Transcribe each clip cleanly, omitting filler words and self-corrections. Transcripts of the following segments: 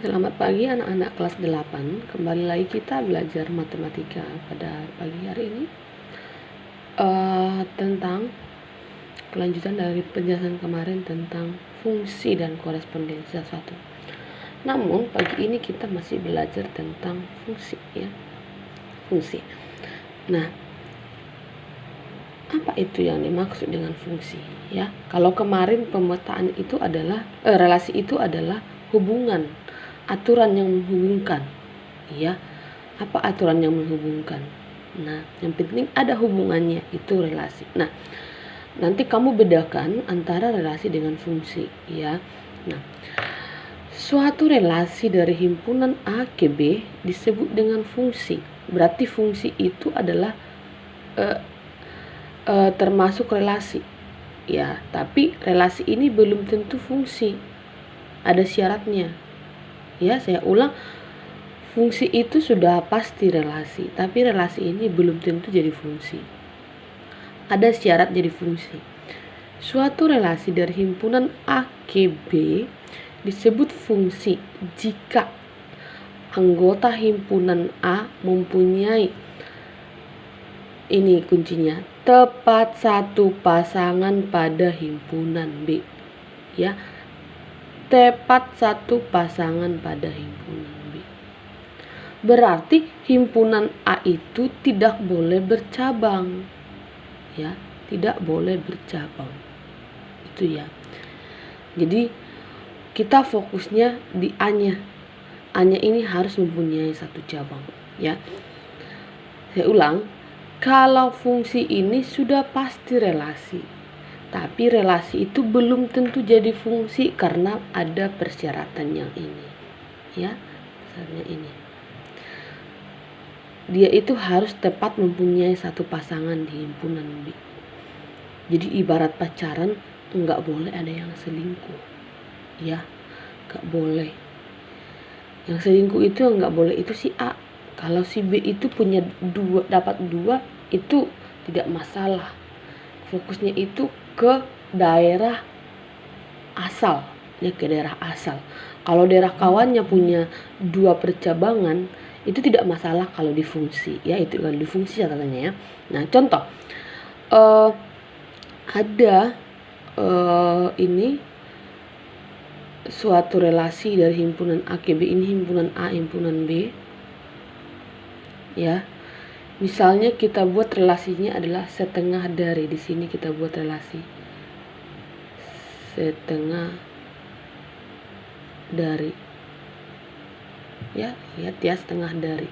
Selamat pagi anak-anak kelas 8. Kembali lagi kita belajar matematika pada pagi hari ini tentang kelanjutan dari penjelasan kemarin tentang fungsi dan korespondensi satu. Namun pagi ini kita masih belajar tentang fungsi, ya. Fungsi. Nah, apa itu yang dimaksud dengan fungsi, ya? Kalau kemarin pemetaan itu adalah relasi itu adalah hubungan, aturan yang menghubungkan, ya. Apa aturan yang menghubungkan? Nah, yang penting ada hubungannya, itu relasi. Nah, nanti kamu bedakan antara relasi dengan fungsi, ya. Nah, suatu relasi dari himpunan A ke B disebut dengan fungsi. Berarti fungsi itu adalah termasuk relasi, ya. Tapi relasi ini belum tentu fungsi, ada syaratnya, ya. Saya ulang, fungsi itu sudah pasti relasi, tapi relasi ini belum tentu jadi fungsi, ada syarat jadi fungsi. Suatu relasi dari himpunan A ke B disebut fungsi jika anggota himpunan A mempunyai, ini kuncinya, tepat satu pasangan pada himpunan B, ya. Tepat satu pasangan pada himpunan B. Berarti himpunan A itu tidak boleh bercabang, ya, tidak boleh bercabang. Itu, ya. Jadi kita fokusnya di A-nya. A-nya ini harus mempunyai satu cabang, ya. Saya ulang, kalau fungsi ini sudah pasti relasi, tapi relasi itu belum tentu jadi fungsi karena ada persyaratan yang ini, ya. Misalnya ini, dia itu harus tepat mempunyai satu pasangan di himpunan B. Jadi ibarat pacaran, enggak boleh ada yang selingkuh, ya. Enggak boleh. Yang selingkuh itu enggak boleh itu si A. Kalau si B itu punya dapat dua, itu tidak masalah. Fokusnya itu ke daerah asal, ya, ke daerah asal. Kalau daerah kawannya punya dua percabangan, itu tidak masalah kalau di fungsi, ya. Itu kalau di fungsi catatannya, ya. Nah, contoh, ada ini suatu relasi dari himpunan A ke B, ini himpunan A, himpunan B, ya. Misalnya kita buat relasinya adalah setengah dari, di sini kita buat relasi setengah dari, ya. Lihat, ya, setengah dari.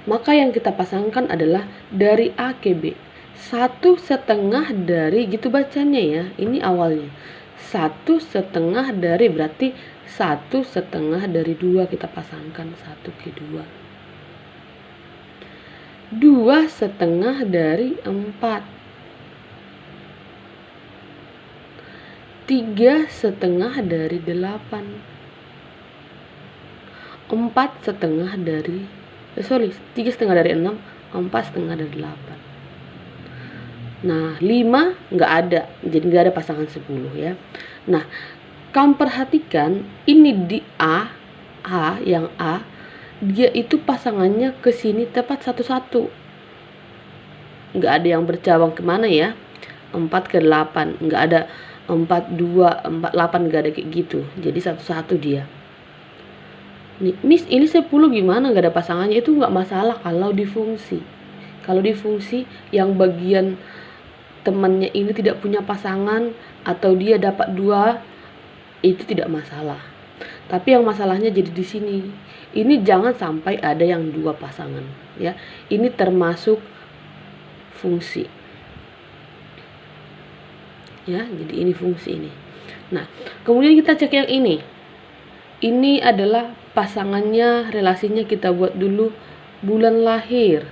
Maka yang kita pasangkan adalah dari A ke B, satu setengah dari, gitu bacanya, ya. Ini awalnya satu setengah dari, berarti satu setengah dari dua kita pasangkan, satu ke dua. Dua setengah dari 4. Tiga setengah dari 8. 4 setengah dari 3 setengah dari 6. 4 setengah dari 8. Nah, 5 nggak ada, jadi nggak ada pasangan 10, ya. Nah, kamu perhatikan ini di A, yang A, dia itu pasangannya ke sini tepat satu-satu, nggak ada yang bercabang kemana, ya. 4 ke 8 nggak ada, 4 2 4 8 nggak ada kayak gitu, jadi satu-satu dia. Nih, Miss, ini 10 gimana nggak ada pasangannya? Itu nggak masalah kalau di fungsi. Kalau di fungsi yang bagian temannya ini tidak punya pasangan atau dia dapat 2, itu tidak masalah. Tapi yang masalahnya jadi di sini. Ini jangan sampai ada yang 2 pasangan, ya. Ini termasuk fungsi, ya. Jadi ini fungsi ini. Nah, kemudian kita cek yang ini. Ini adalah pasangannya, relasinya kita buat dulu bulan lahir.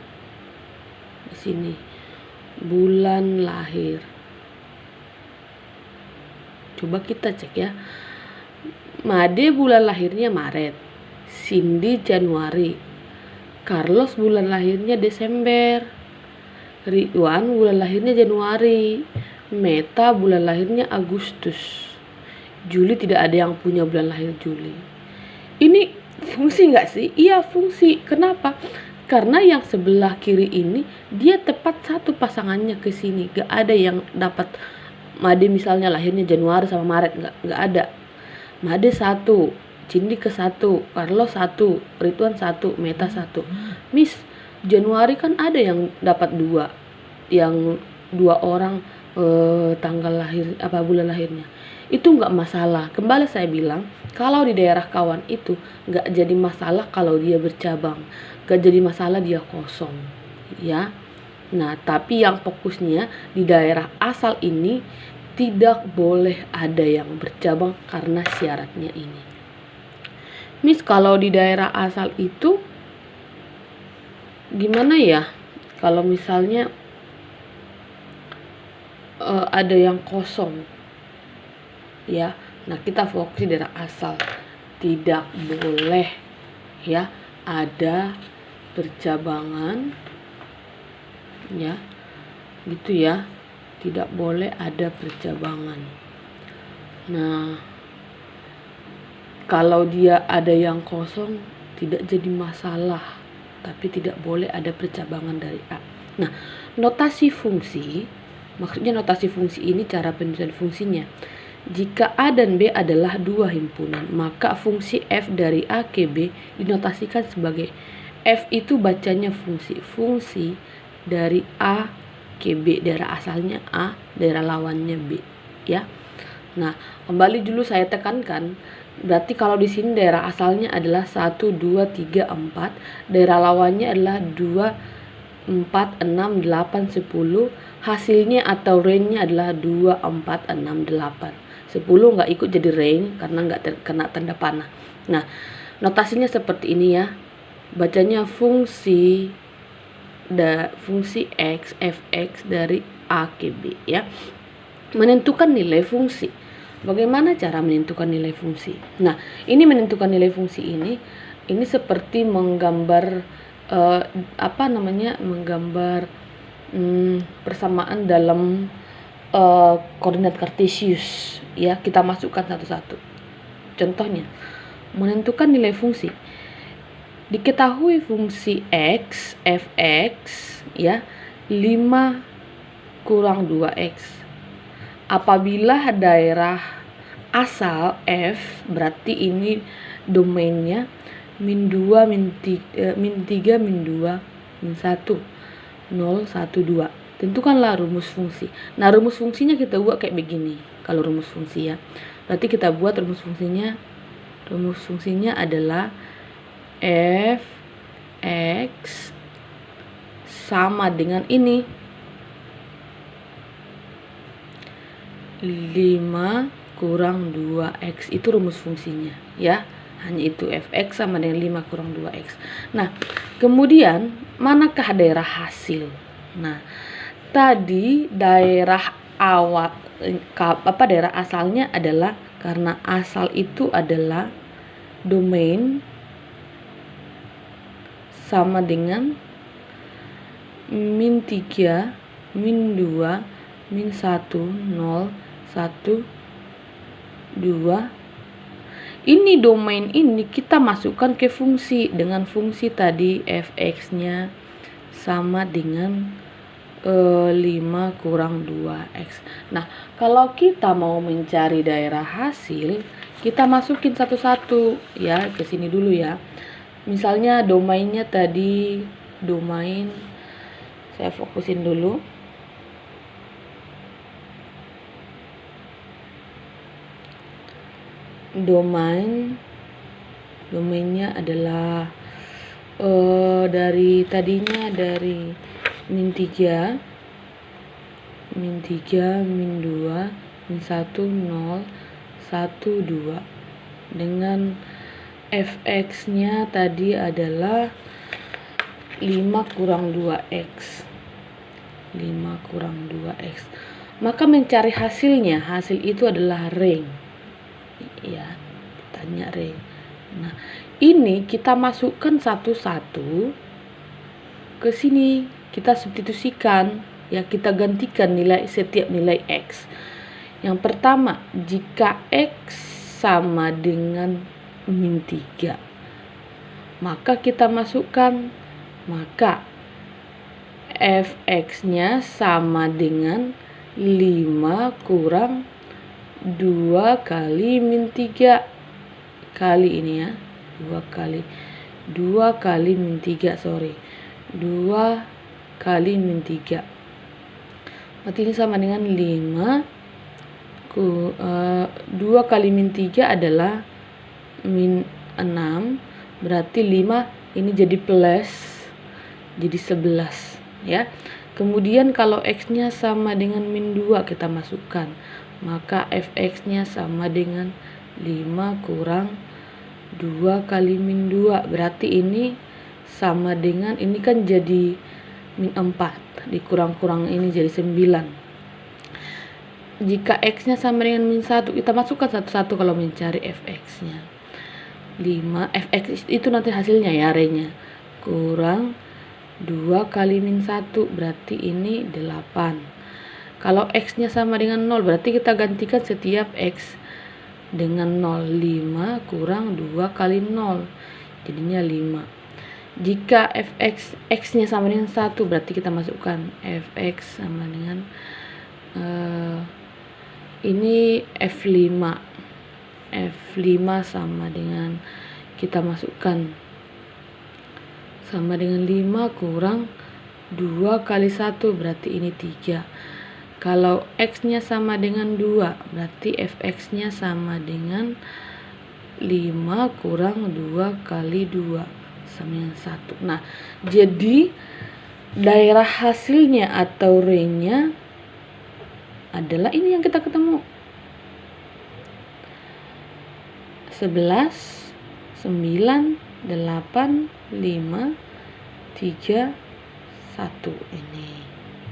Di sini bulan lahir. Coba kita cek, ya. Made bulan lahirnya Maret, Cindy Januari, Carlos bulan lahirnya Desember, Ridwan bulan lahirnya Januari, Meta bulan lahirnya Agustus, Juli tidak ada yang punya bulan lahir Juli, Ini fungsi nggak sih? Iya fungsi. Kenapa? Karena yang sebelah kiri ini dia tepat satu pasangannya ke sini. Gak ada yang dapat Made misalnya lahirnya Januari sama Maret, nggak ada. Made satu, Cindy ke satu, Carlos satu, Rituan satu, Meta satu. Miss, Januari kan ada yang dapat dua, yang dua orang tanggal lahir bulan lahirnya. Itu nggak masalah. Kembali saya bilang, kalau di daerah kawan itu nggak jadi masalah kalau dia bercabang, nggak jadi masalah dia kosong, ya. Nah, tapi yang fokusnya di daerah asal ini tidak boleh ada yang bercabang karena syaratnya ini. Miss, kalau di daerah asal itu gimana ya? Kalau misalnya ada yang kosong, ya. Nah, kita fokus di daerah asal. Tidak boleh ya ada percabangan, ya. Gitu ya. Tidak boleh ada percabangan. Nah, kalau dia ada yang kosong tidak jadi masalah, tapi tidak boleh ada percabangan dari A. Nah, notasi fungsi, maksudnya notasi fungsi ini cara penulisan fungsinya. Jika A dan B adalah dua himpunan, maka fungsi F dari A ke B dinotasikan sebagai F itu bacanya fungsi dari A ke B, daerah asalnya A, daerah lawannya B, ya. Nah, kembali dulu saya tekankan, berarti kalau di sini daerah asalnya adalah 1, 2, 3, 4, daerah lawannya adalah 2, 4, 6, 8, 10, hasilnya atau range-nya adalah 2, 4, 6, 8. 10 nggak ikut jadi range karena nggak kena tanda panah. Nah, notasinya seperti ini ya. Bacanya fungsi X fx dari A ke B, ya. Menentukan nilai fungsi. Bagaimana cara menentukan nilai fungsi? Nah, ini menentukan nilai fungsi ini seperti menggambar menggambar persamaan dalam koordinat kartesius, ya. Kita masukkan satu-satu. Contohnya, menentukan nilai fungsi. Diketahui fungsi X fx, ya, 5 kurang 2x. Apabila daerah asal F, berarti ini domainnya min 2, min 3, min 2, min 1, 0, 1, 2. Tentukanlah rumus fungsi. Nah, rumus fungsinya kita buat kayak begini. Kalau rumus fungsi, ya. Berarti kita buat rumus fungsinya. Rumus fungsinya adalah f x sama dengan ini. 5 kurang 2x itu rumus fungsinya, ya. Hanya itu, fx sama dengan 5 kurang 2x. Nah, kemudian manakah daerah hasil? Nah, tadi daerah daerah asalnya adalah, karena asal itu adalah domain sama dengan min 3, min 2, min 1, 0, 1, 2. Ini domain ini kita masukkan ke fungsi dengan fungsi tadi fx-nya sama dengan 5 kurang 2x. Nah, kalau kita mau mencari daerah hasil, kita masukin satu-satu, ya, ke sini dulu, ya. Misalnya domainnya tadi, domain, saya fokusin dulu. Domainnya adalah dari tadinya dari min 3, min 2, min 1, 0, 1, 2. Dengan fx-nya tadi adalah 5 kurang 2x. 5 kurang 2x. Maka mencari hasilnya, hasil itu adalah range. Ya, tanya range. Nah, ini kita masukkan satu-satu ke sini. Kita substitusikan, ya, kita gantikan setiap nilai x. Yang pertama, jika x sama dengan min 3. Maka kita masukkan, maka fx-nya sama dengan 5 kurang 2 kali min 3 kali ini ya, 2 kali min 3, 2 kali min 3. Berarti ini sama dengan 2 kali min 3 adalah min 6, berarti 5 ini jadi plus, jadi 11 ya. Kemudian kalau x-nya sama dengan min 2 kita masukkan, maka fx-nya sama dengan 5 kurang 2 kali min 2, berarti ini sama dengan, ini kan jadi min 4, dikurang-kurang ini jadi 9. Jika x-nya sama dengan min 1, kita masukkan satu-satu kalau mencari fx-nya. 5, fx itu nanti hasilnya ya, R-nya. Kurang 2 kali min 1, berarti ini 8. Kalau x-nya sama dengan 0, berarti kita gantikan setiap x dengan 0. 5 kurang 2 kali 0, jadinya 5. Jika fx, x-nya sama dengan 1, berarti kita masukkan fx sama dengan ini F5 sama dengan, kita masukkan sama dengan 5 kurang 2 kali 1, berarti ini 3. Kalau x-nya sama dengan 2, berarti fx-nya sama dengan 5 kurang 2 kali 2 sama dengan 1. Nah, jadi daerah hasilnya atau R-nya adalah ini yang kita ketemu. 11, 9, 8, 5, 3, 1. Ini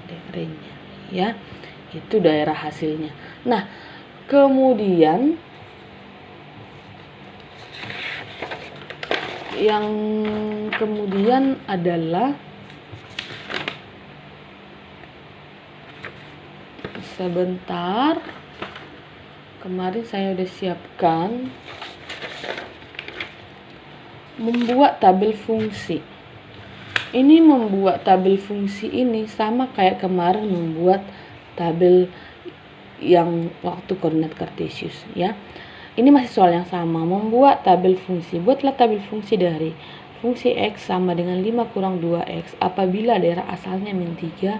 daerahnya ya. Itu daerah hasilnya. Nah, kemudian yang kemudian adalah sebentar, kemarin saya udah siapkan membuat tabel fungsi. Ini membuat tabel fungsi ini sama kayak kemarin membuat tabel yang waktu koordinat kartesius ya. Ini masih soal yang sama, membuat tabel fungsi. Buatlah tabel fungsi dari fungsi x sama dengan 5 kurang 2x apabila daerah asalnya min 3,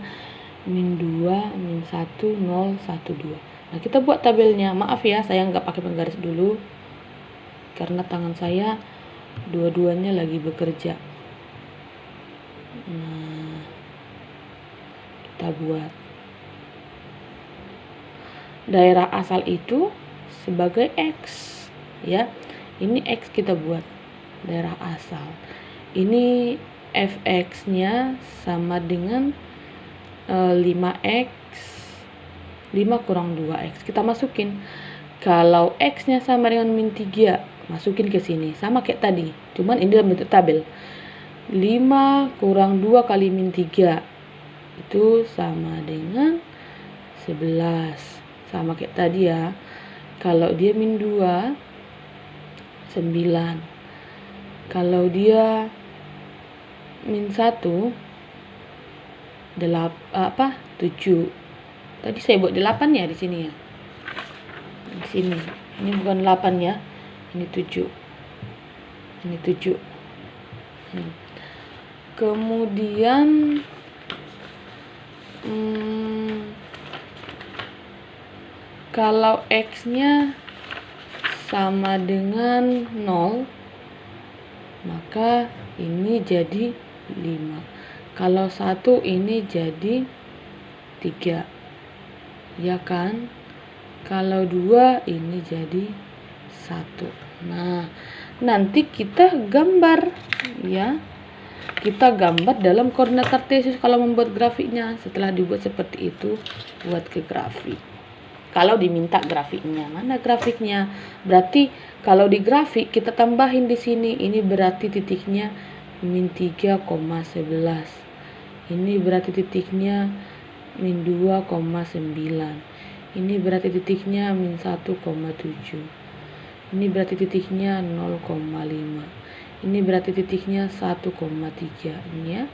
min 2, min 1, 0, 1, 2. Nah, kita buat tabelnya. Maaf ya, saya nggak pakai penggaris dulu karena tangan saya dua-duanya lagi bekerja. Nah, kita buat daerah asal itu sebagai x ya. Ini x kita buat daerah asal. Ini fx-nya sama dengan 5x, 5 kurang 2x. Kita masukin. Kalau x-nya sama dengan min 3, masukin ke sini. Sama kayak tadi, cuman ini dalam bentuk tabel. 5 kurang 2 kali min 3 itu sama dengan 11. Sama kayak tadi ya. Kalau dia min 2, 9. Kalau dia min 1, 7. Tadi saya buat 8 ya di sini ya. Di sini. Ini bukan 8 ya. Ini 7. Ini 7. Kemudian kalau x-nya sama dengan 0, maka ini jadi 5. Kalau 1 ini jadi 3. Ya kan? Kalau 2 ini jadi 1. Nah, nanti kita gambar ya. Kita gambar dalam koordinat kartesius kalau membuat grafiknya. Setelah dibuat seperti itu, buat ke grafik. Kalau diminta grafiknya, mana grafiknya? Berarti kalau di grafik kita tambahin di sini, ini berarti titiknya min 3,11. Ini berarti titiknya min 2,9. Ini berarti titiknya min 1,7. Ini berarti titiknya 0,5. Ini berarti titiknya 1,3 ini ya.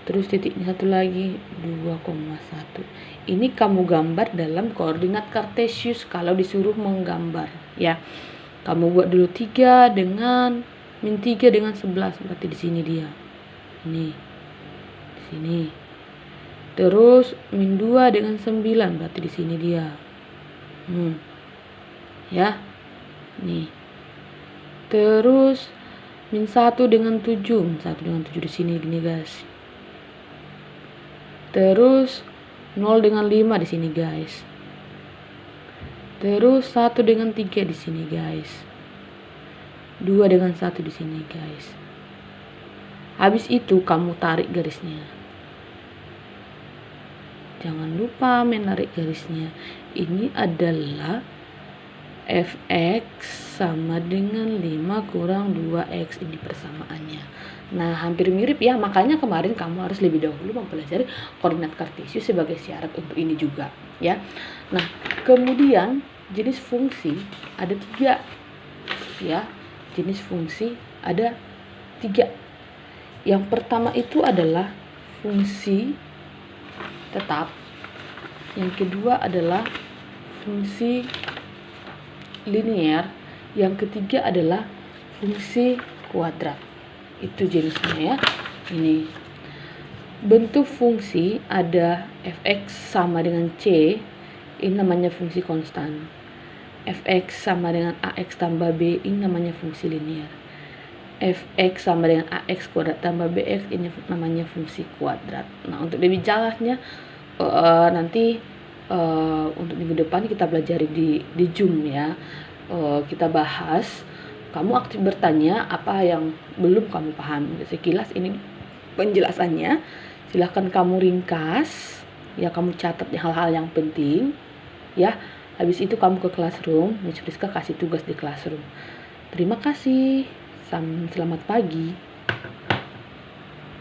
Terus titiknya satu lagi 2,1. Ini kamu gambar dalam koordinat kartesius kalau disuruh menggambar ya. Kamu buat dulu 3 dengan min 3 dengan 11, berarti di sini dia. Ini. Di sini. Terus min 2 dengan 9, berarti di sini dia. Ya. Nih. Terus min 1 dengan 7, min 1 dengan 7 di sini gini guys. Terus 0 dengan 5 di sini guys. Terus 1 dengan 3 di sini guys. 2 dengan 1 di sini guys. Habis itu kamu tarik garisnya. Jangan lupa menarik garisnya. Ini adalah fx sama dengan 5 kurang 2x, ini persamaannya. Nah, hampir mirip ya, makanya kemarin kamu harus lebih dahulu mempelajari koordinat kartesius sebagai syarat untuk ini juga ya. Nah, kemudian jenis fungsi ada 3 ya. Jenis fungsi ada 3. Yang pertama itu adalah fungsi tetap. Yang kedua adalah fungsi linear. Yang ketiga adalah fungsi kuadrat. Itu jenisnya ya. Ini bentuk fungsi ada fx sama dengan c, ini namanya fungsi konstan. Fx sama dengan ax tambah b, ini namanya fungsi linear. Fx sama dengan ax kuadrat tambah bx, ini namanya fungsi kuadrat. Nah, untuk lebih jelasnya nanti untuk minggu depan kita pelajari di Zoom ya. Kita bahas. Kamu aktif bertanya apa yang belum kamu paham. Sekilas ini penjelasannya. Silahkan kamu ringkas ya, kamu catat hal-hal yang penting ya. Habis itu kamu ke classroom, Miss Friska kasih tugas di classroom. Terima kasih. Selamat pagi.